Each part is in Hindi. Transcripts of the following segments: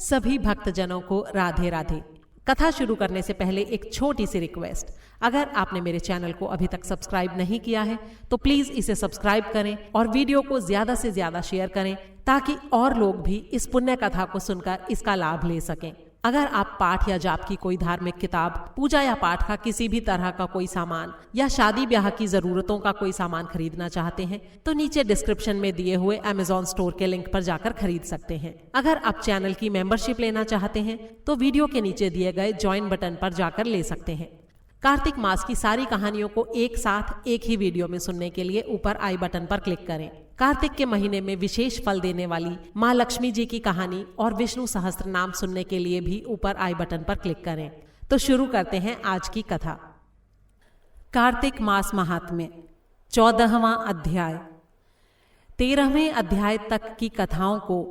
सभी भक्तजनों को राधे राधे। कथा शुरू करने से पहले एक छोटी सी रिक्वेस्ट, अगर आपने मेरे चैनल को अभी तक सब्सक्राइब नहीं किया है तो प्लीज इसे सब्सक्राइब करें और वीडियो को ज्यादा से ज्यादा शेयर करें ताकि और लोग भी इस पुण्य कथा को सुनकर इसका लाभ ले सकें। अगर आप पाठ या जाप की कोई धार्मिक किताब, पूजा या पाठ का किसी भी तरह का कोई सामान या शादी ब्याह की जरूरतों का कोई सामान खरीदना चाहते हैं तो नीचे डिस्क्रिप्शन में दिए हुए अमेज़न स्टोर के लिंक पर जाकर खरीद सकते हैं। अगर आप चैनल की मेंबरशिप लेना चाहते हैं तो वीडियो के नीचे दिए गए ज्वाइन बटन पर जाकर ले सकते हैं। कार्तिक मास की सारी कहानियों को एक साथ एक ही वीडियो में सुनने के लिए ऊपर आई बटन पर क्लिक करें। कार्तिक के महीने में विशेष फल देने वाली माँ लक्ष्मी जी की कहानी और विष्णु सहस्त्र नाम सुनने के लिए भी ऊपर आई बटन पर क्लिक करें। तो शुरू करते हैं आज की कथा। कार्तिक मास महात्म्य 14वां अध्याय। 13वें अध्याय तक की कथाओं को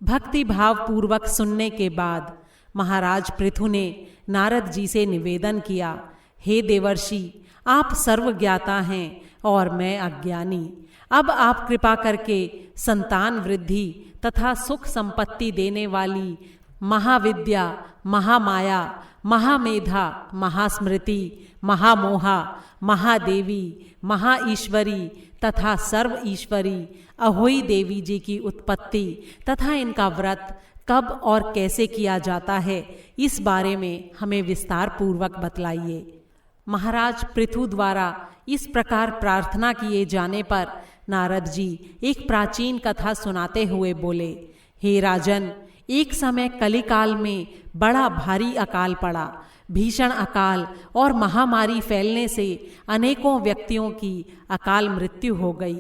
भक्ति भाव पूर्वक सुनने के बाद महाराज पृथु ने नारद जी से निवेदन किया, हे देवर्षि, आप सर्वज्ञाता हैं और मैं अज्ञानी। अब आप कृपा करके संतान वृद्धि तथा सुख संपत्ति देने वाली महाविद्या, महामाया, महामेधा, महास्मृति, महामोहा, महादेवी, महाईश्वरी तथा सर्व ईश्वरी अहोई देवी जी की उत्पत्ति तथा इनका व्रत कब और कैसे किया जाता है, इस बारे में हमें विस्तार पूर्वक बतलाइए। महाराज पृथु द्वारा इस प्रकार प्रार्थना किए जाने पर नारद जी एक प्राचीन कथा सुनाते हुए बोले, हे राजन, एक समय कलिकाल में बड़ा भारी अकाल पड़ा। भीषण अकाल और महामारी फैलने से अनेकों व्यक्तियों की अकाल मृत्यु हो गई।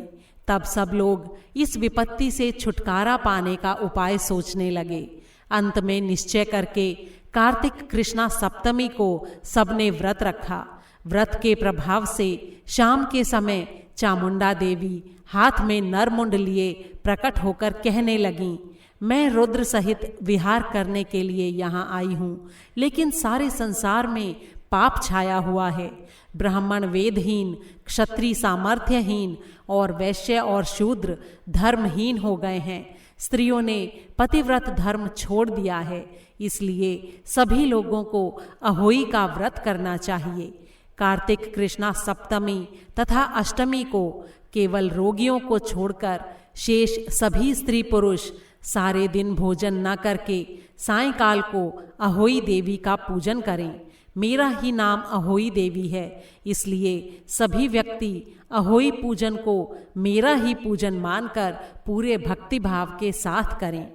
तब सब लोग इस विपत्ति से छुटकारा पाने का उपाय सोचने लगे। अंत में निश्चय करके कार्तिक कृष्णा सप्तमी को सबने व्रत रखा। व्रत के प्रभाव से शाम के समय चामुंडा देवी हाथ में नरमुंड लिए प्रकट होकर कहने लगीं, मैं रुद्र सहित विहार करने के लिए यहाँ आई हूँ, लेकिन सारे संसार में पाप छाया हुआ है। ब्राह्मण वेदहीन, क्षत्रिय सामर्थ्यहीन और वैश्य और शूद्र धर्महीन हो गए हैं। स्त्रियों ने पतिव्रत धर्म छोड़ दिया है, इसलिए सभी लोगों को अहोई का व्रत करना चाहिए। कार्तिक कृष्णा सप्तमी तथा अष्टमी को केवल रोगियों को छोड़कर शेष सभी स्त्री पुरुष सारे दिन भोजन न करके सायंकाल को अहोई देवी का पूजन करें। मेरा ही नाम अहोई देवी है, इसलिए सभी व्यक्ति अहोई पूजन को मेरा ही पूजन मानकर पूरे भक्ति भाव के साथ करें।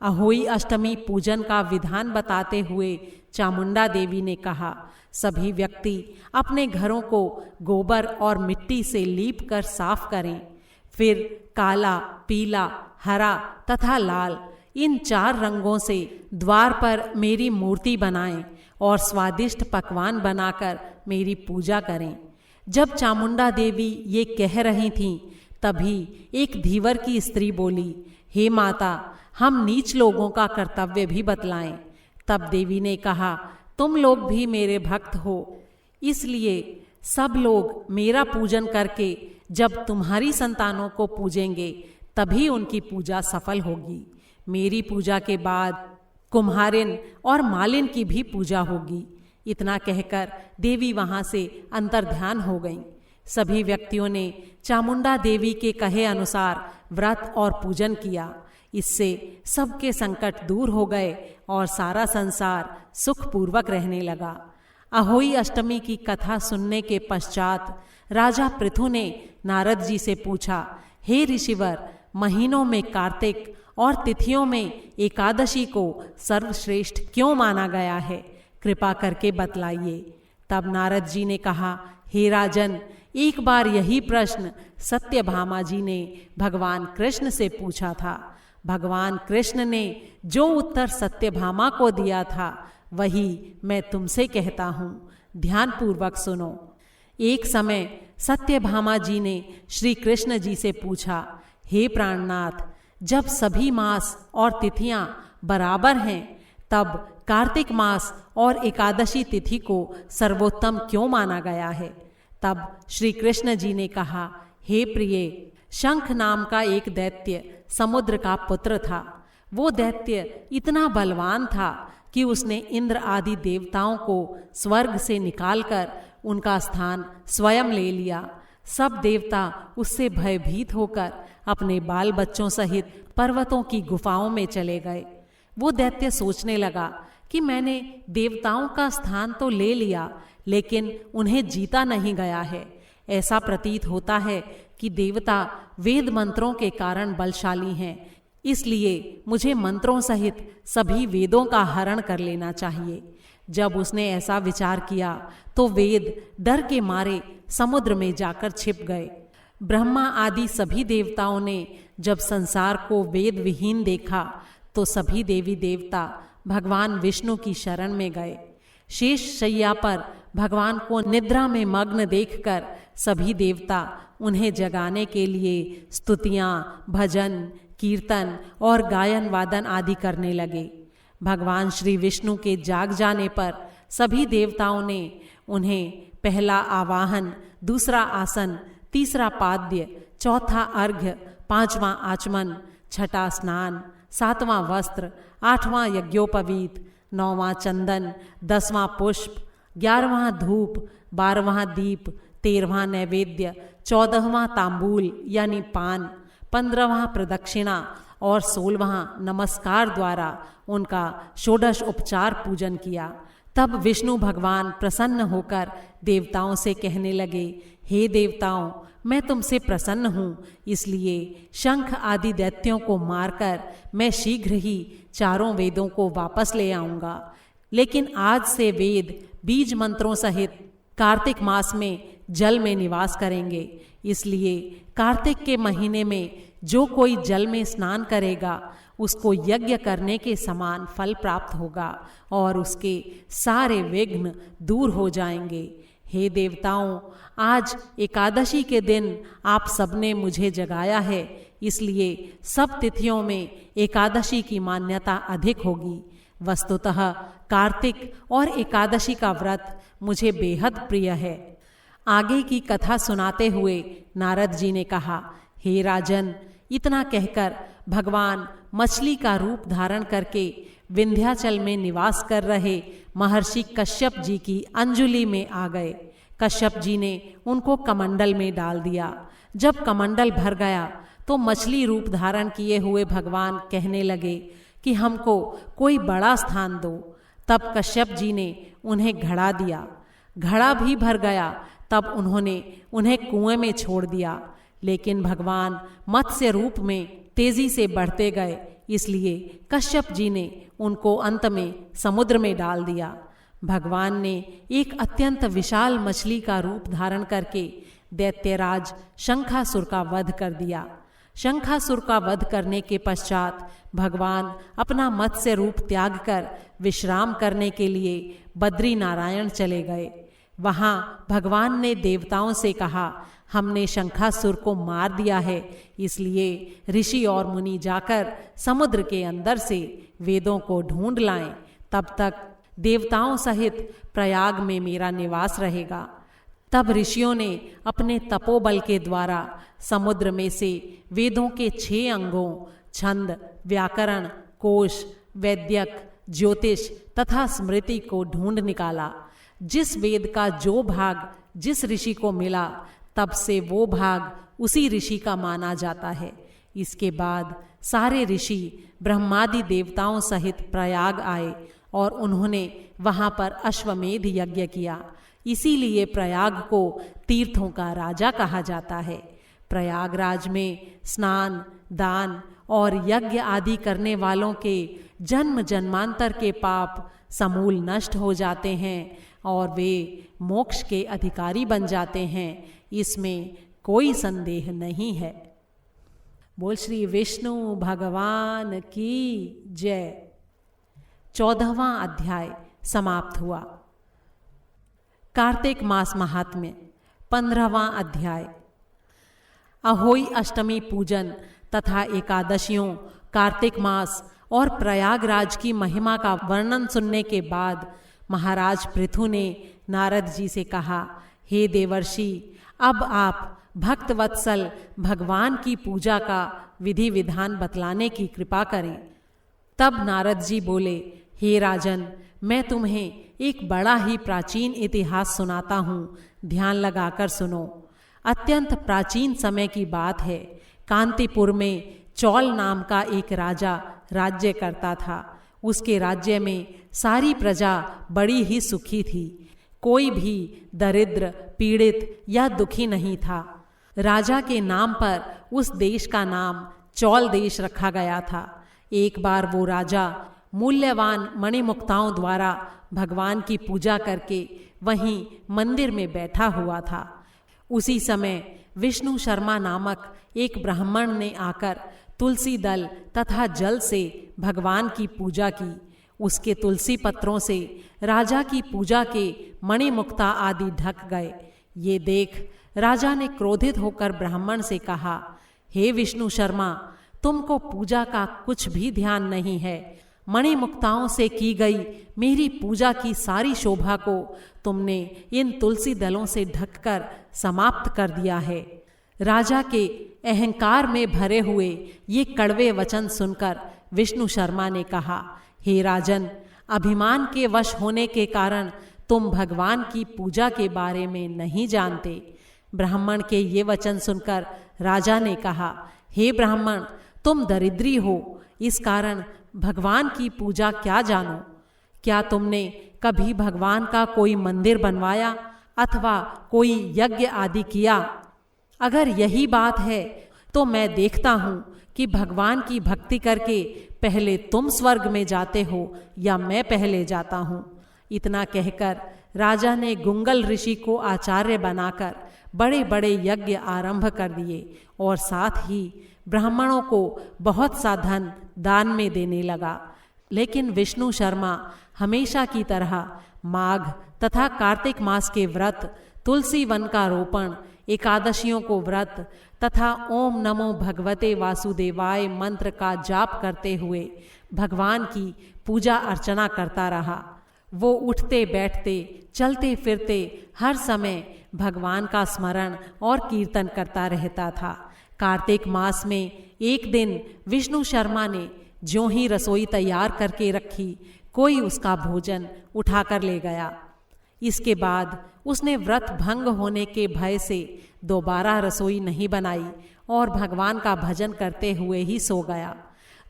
अहोई अष्टमी पूजन का विधान बताते हुए चामुंडा देवी ने कहा, सभी व्यक्ति अपने घरों को गोबर और मिट्टी से लीप कर साफ करें। फिर काला, पीला, हरा तथा लाल इन 4 रंगों से द्वार पर मेरी मूर्ति बनाएं और स्वादिष्ट पकवान बनाकर मेरी पूजा करें। जब चामुंडा देवी ये कह रही थीं, तभी एक धीवर की स्त्री बोली, हे माता, हम नीच लोगों का कर्तव्य भी बतलाएं। तब देवी ने कहा, तुम लोग भी मेरे भक्त हो, इसलिए सब लोग मेरा पूजन करके जब तुम्हारी संतानों को पूजेंगे तभी उनकी पूजा सफल होगी। मेरी पूजा के बाद कुम्हारिन और मालिन की भी पूजा होगी। इतना कहकर देवी वहां से अंतर्ध्यान हो गईं। सभी व्यक्तियों ने चामुंडा देवी के कहे अनुसार व्रत और पूजन किया। इससे सबके संकट दूर हो गए और सारा संसार सुखपूर्वक रहने लगा। अहोई अष्टमी की कथा सुनने के पश्चात राजा पृथु ने नारद जी से पूछा, हे ऋषिवर, महीनों में कार्तिक और तिथियों में एकादशी को सर्वश्रेष्ठ क्यों माना गया है, कृपा करके बतलाइए। तब नारद जी ने कहा, हे राजन, एक बार यही प्रश्न सत्यभामा जी ने भगवान कृष्ण से पूछा था। भगवान कृष्ण ने जो उत्तर सत्यभामा को दिया था वही मैं तुमसे कहता हूँ, ध्यानपूर्वक सुनो। एक समय सत्यभामा जी ने श्री कृष्ण जी से पूछा, हे प्राणनाथ, जब सभी मास और तिथियां बराबर हैं तब कार्तिक मास और एकादशी तिथि को सर्वोत्तम क्यों माना गया है। तब श्री कृष्ण जी ने कहा, हे प्रिय, शंख नाम का एक दैत्य समुद्र का पुत्र था। वो दैत्य इतना बलवान था कि उसने इंद्र आदि देवताओं को स्वर्ग से निकालकर उनका स्थान स्वयं ले लिया। सब देवता उससे भयभीत होकर अपने बाल बच्चों सहित पर्वतों की गुफाओं में चले गए। वो दैत्य सोचने लगा कि मैंने देवताओं का स्थान तो ले लिया, लेकिन उन्हें जीता नहीं गया है। ऐसा प्रतीत होता है कि देवता वेद मंत्रों के कारण बलशाली हैं, इसलिए मुझे मंत्रों सहित सभी वेदों का हरण कर लेना चाहिए। जब उसने ऐसा विचार किया तो वेद डर के मारे समुद्र में जाकर छिप गए। ब्रह्मा आदि सभी देवताओं ने जब संसार को वेद विहीन देखा तो सभी देवी देवता भगवान विष्णु की शरण में गए। शेष शैया पर भगवान को निद्रा में मग्न देखकर सभी देवता उन्हें जगाने के लिए स्तुतियाँ, भजन, कीर्तन और गायन वादन आदि करने लगे। भगवान श्री विष्णु के जाग जाने पर सभी देवताओं ने उन्हें पहला आवाहन, दूसरा आसन, तीसरा पाद्य, चौथा अर्घ्य, पांचवां आचमन, छठा स्नान, सातवां वस्त्र, आठवां यज्ञोपवीत, नौवां चंदन, 10वां पुष्प, 11वां धूप, 12वां दीप, 13वां नैवेद्य, 14वां तांबूल यानी पान, 15वां प्रदक्षिणा और 16वां नमस्कार द्वारा उनका षोडश उपचार पूजन किया। तब विष्णु भगवान प्रसन्न होकर देवताओं से कहने लगे, हे देवताओं, मैं तुमसे प्रसन्न हूँ, इसलिए शंख आदि दैत्यों को मारकर मैं शीघ्र ही चारों वेदों को वापस ले आऊँगा। लेकिन आज से वेद बीज मंत्रों सहित कार्तिक मास में जल में निवास करेंगे। इसलिए कार्तिक के महीने में जो कोई जल में स्नान करेगा उसको यज्ञ करने के समान फल प्राप्त होगा और उसके सारे विघ्न दूर हो जाएंगे। हे देवताओं, आज एकादशी के दिन आप सबने मुझे जगाया है, इसलिए सब तिथियों में एकादशी की मान्यता अधिक होगी। वस्तुतः कार्तिक और एकादशी का व्रत मुझे बेहद प्रिय है। आगे की कथा सुनाते हुए नारद जी ने कहा, हे राजन, इतना कहकर भगवान मछली का रूप धारण करके विंध्याचल में निवास कर रहे महर्षि कश्यप जी की अंजुलि में आ गए। कश्यप जी ने उनको कमंडल में डाल दिया। जब कमंडल भर गया तो मछली रूप धारण किए हुए भगवान कहने लगे कि हमको कोई बड़ा स्थान दो। तब कश्यप जी ने उन्हें घड़ा दिया। घड़ा भी भर गया। तब उन्होंने उन्हें कुएं में छोड़ दिया। लेकिन भगवान मत्स्य रूप में तेजी से बढ़ते गए, इसलिए कश्यप जी ने उनको अंत में समुद्र में डाल दिया। भगवान ने एक अत्यंत विशाल मछली का रूप धारण करके दैत्यराज शंखासुर का वध कर दिया। शंखासुर का वध करने के पश्चात भगवान अपना मत्स्य रूप त्याग कर विश्राम करने के लिए बद्री नारायण चले गए। वहाँ भगवान ने देवताओं से कहा, हमने शंखासुर को मार दिया है, इसलिए ऋषि और मुनि जाकर समुद्र के अंदर से वेदों को ढूंढ लाएं। तब तक देवताओं सहित प्रयाग में मेरा निवास रहेगा। तब ऋषियों ने अपने तपोबल के द्वारा समुद्र में से वेदों के 6 अंगों छंद, व्याकरण, कोश, वैद्यक, ज्योतिष तथा स्मृति को ढूंढ निकाला। जिस वेद का जो भाग जिस ऋषि को मिला, तब से वो भाग उसी ऋषि का माना जाता है। इसके बाद सारे ऋषि ब्रह्मादि देवताओं सहित प्रयाग आए और उन्होंने वहाँ पर अश्वमेध यज्ञ किया। इसीलिए प्रयाग को तीर्थों का राजा कहा जाता है। प्रयागराज में स्नान, दान और यज्ञ आदि करने वालों के जन्म जन्मांतर के पाप समूल नष्ट हो जाते हैं और वे मोक्ष के अधिकारी बन जाते हैं, इसमें कोई संदेह नहीं है। बोल श्री विष्णु भगवान की जय। 14वां अध्याय समाप्त हुआ। कार्तिक मास महात्म्य 15वां अध्याय। अहोई अष्टमी पूजन तथा एकादशियों, कार्तिक मास और प्रयागराज की महिमा का वर्णन सुनने के बाद महाराज पृथु ने नारद जी से कहा, हे देवर्षि, अब आप भक्त वत्सल भगवान की पूजा का विधि विधान बतलाने की कृपा करें। तब नारद जी बोले, हे राजन, मैं तुम्हें एक बड़ा ही प्राचीन इतिहास सुनाता हूँ, ध्यान लगाकर सुनो। अत्यंत प्राचीन समय की बात है। कांतिपुर में चौल नाम का एक राजा राज्य करता था। उसके राज्य में सारी प्रजा बड़ी ही सुखी थी। कोई भी दरिद्र, पीड़ित या दुखी नहीं था। राजा के नाम पर उस देश का नाम चौल देश रखा गया था। एक बार वो राजा मूल्यवान मणिमुक्ताओं द्वारा भगवान की पूजा करके वहीं मंदिर में बैठा हुआ था। उसी समय विष्णु शर्मा नामक एक ब्राह्मण ने आकर तुलसी दल तथा जल से भगवान की पूजा की। उसके तुलसी पत्रों से राजा की पूजा के मणिमुक्ता आदि ढक गए। ये देख राजा ने क्रोधित होकर ब्राह्मण से कहा, हे विष्णु शर्मा, तुमको पूजा का कुछ भी ध्यान नहीं है। मणिमुक्ताओं से की गई मेरी पूजा की सारी शोभा को तुमने इन तुलसी दलों से ढककर समाप्त कर दिया है। राजा के अहंकार में भरे हुए ये कड़वे वचन सुनकर विष्णु शर्मा ने कहा, हे राजन, अभिमान के वश होने के कारण तुम भगवान की पूजा के बारे में नहीं जानते। ब्राह्मण के ये वचन सुनकर राजा ने कहा, हे ब्राह्मण, तुम दरिद्री हो, इस कारण भगवान की पूजा क्या जानो? क्या तुमने कभी भगवान का कोई मंदिर बनवाया अथवा कोई यज्ञ आदि किया? अगर यही बात है तो मैं देखता हूँ कि भगवान की भक्ति करके पहले तुम स्वर्ग में जाते हो या मैं पहले जाता हूँ। इतना कहकर राजा ने गुंगल ऋषि को आचार्य बनाकर बड़े बड़े यज्ञ आरंभ कर दिए और साथ ही ब्राह्मणों को बहुत सा धन दान में देने लगा। लेकिन विष्णु शर्मा हमेशा की तरह माघ तथा कार्तिक मास के व्रत, तुलसी वन का रोपण, एकादशियों को व्रत तथा ओम नमो भगवते वासुदेवाय मंत्र का जाप करते हुए भगवान की पूजा अर्चना करता रहा। वो उठते बैठते, चलते फिरते हर समय भगवान का स्मरण और कीर्तन करता रहता था। कार्तिक मास में एक दिन विष्णु शर्मा ने ज्यों ही रसोई तैयार करके रखी, कोई उसका भोजन उठाकर ले गया। इसके बाद उसने व्रत भंग होने के भय से दोबारा रसोई नहीं बनाई और भगवान का भजन करते हुए ही सो गया।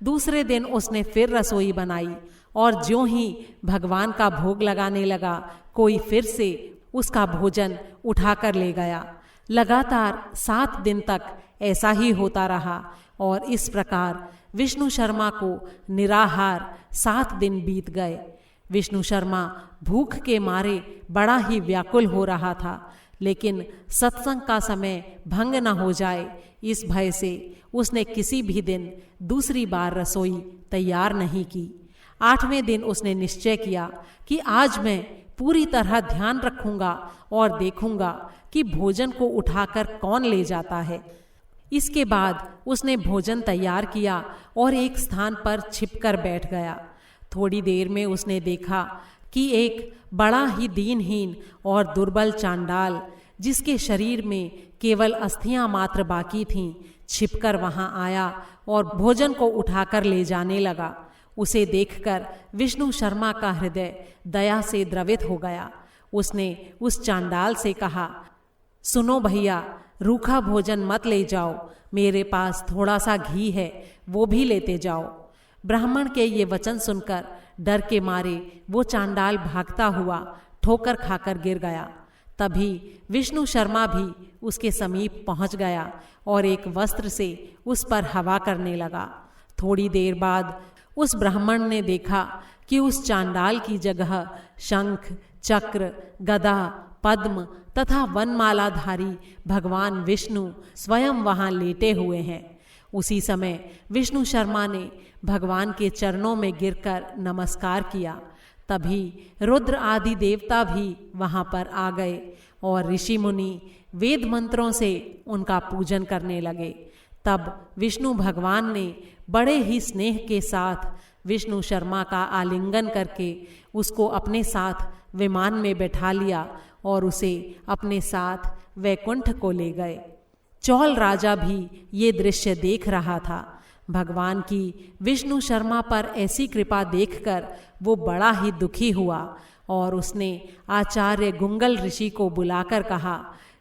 दूसरे दिन उसने फिर रसोई बनाई और ज्यों ही भगवान का भोग लगाने लगा, कोई फिर से उसका भोजन उठाकर ले गया। लगातार 7 दिन तक ऐसा ही होता रहा और इस प्रकार विष्णु शर्मा को निराहार 7 दिन बीत गए। विष्णु शर्मा भूख के मारे बड़ा ही व्याकुल हो रहा था, लेकिन सत्संग का समय भंग न हो जाए इस भय से उसने किसी भी दिन दूसरी बार रसोई तैयार नहीं की। 8वें दिन उसने निश्चय किया कि आज मैं पूरी तरह ध्यान रखूंगा और देखूंगा कि भोजन को उठाकर कौन ले जाता है। इसके बाद उसने भोजन तैयार किया और एक स्थान पर छिपकर बैठ गया। थोड़ी देर में उसने देखा कि एक बड़ा ही दीनहीन और दुर्बल चांडाल, जिसके शरीर में केवल अस्थियां मात्र बाकी थीं, छिपकर वहां आया और भोजन को उठाकर ले जाने लगा। उसे देखकर विष्णु शर्मा का हृदय दया से द्रवित हो गया। उसने उस चांडाल से कहा, सुनो भैया, रूखा भोजन मत ले जाओ, मेरे पास थोड़ा सा घी है, वो भी लेते जाओ। ब्राह्मण के ये वचन सुनकर डर के मारे वो चांडाल भागता हुआ ठोकर खाकर गिर गया। तभी विष्णु शर्मा भी उसके समीप पहुंच गया और एक वस्त्र से उस पर हवा करने लगा। थोड़ी देर बाद उस ब्राह्मण ने देखा कि उस चांडाल की जगह शंख, चक्र, गदा, पद्म तथा वनमालाधारी भगवान विष्णु स्वयं वहां लेटे हुए हैं। उसी समय विष्णु शर्मा ने भगवान के चरणों में गिरकर नमस्कार किया। तभी रुद्र आदि देवता भी वहां पर आ गए और ऋषि मुनि वेद मंत्रों से उनका पूजन करने लगे। तब विष्णु भगवान ने बड़े ही स्नेह के साथ विष्णु शर्मा का आलिंगन करके उसको अपने साथ विमान में बैठा लिया और उसे अपने साथ वैकुंठ को ले गए। चौल राजा भी ये दृश्य देख रहा था। भगवान की विष्णु शर्मा पर ऐसी कृपा देखकर वो बड़ा ही दुखी हुआ और उसने आचार्य गुंगल ऋषि को बुलाकर कहा,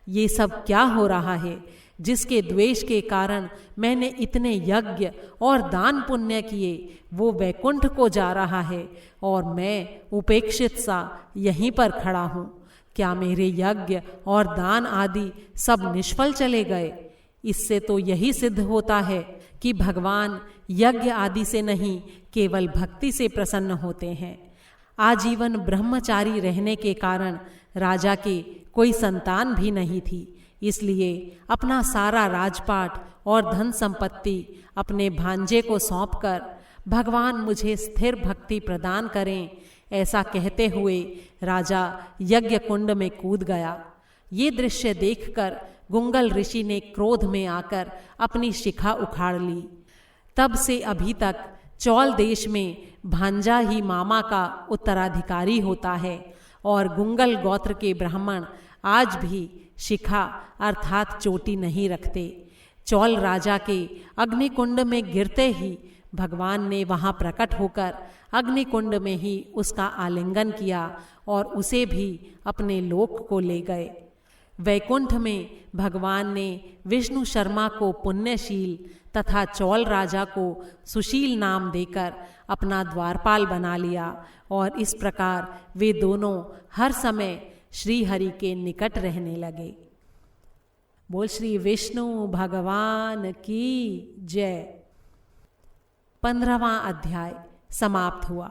ये सब क्या हो रहा है, जिसके द्वेष के कारण मैंने इतने यज्ञ और दान पुण्य किए वो वैकुंठ को जा रहा है और मैं उपेक्षित सा यहीं पर खड़ा हूँ। क्या मेरे यज्ञ और दान आदि सब निष्फल चले गए? इससे तो यही सिद्ध होता है कि भगवान यज्ञ आदि से नहीं केवल भक्ति से प्रसन्न होते हैं। आजीवन ब्रह्मचारी रहने के कारण राजा के कोई संतान भी नहीं थी, इसलिए अपना सारा राजपाट और धन संपत्ति अपने भांजे को सौंपकर भगवान मुझे स्थिर भक्ति प्रदान करें, ऐसा कहते हुए राजा यज्ञ कुंड में कूद गया। ये दृश्य देखकर गुंगल ऋषि ने क्रोध में आकर अपनी शिखा उखाड़ ली। तब से अभी तक चौल देश में भांजा ही मामा का उत्तराधिकारी होता है और गुंगल गोत्र के ब्राह्मण आज भी शिखा अर्थात चोटी नहीं रखते। चौल राजा के अग्निकुंड में गिरते ही भगवान ने वहां प्रकट होकर अग्निकुंड में ही उसका आलिंगन किया और उसे भी अपने लोक को ले गए। वैकुंठ में भगवान ने विष्णु शर्मा को पुण्यशील तथा चौल राजा को सुशील नाम देकर अपना द्वारपाल बना लिया और इस प्रकार वे दोनों हर समय श्री हरि के निकट रहने लगे। बोल श्री विष्णु भगवान की जय। 15वां अध्याय समाप्त हुआ।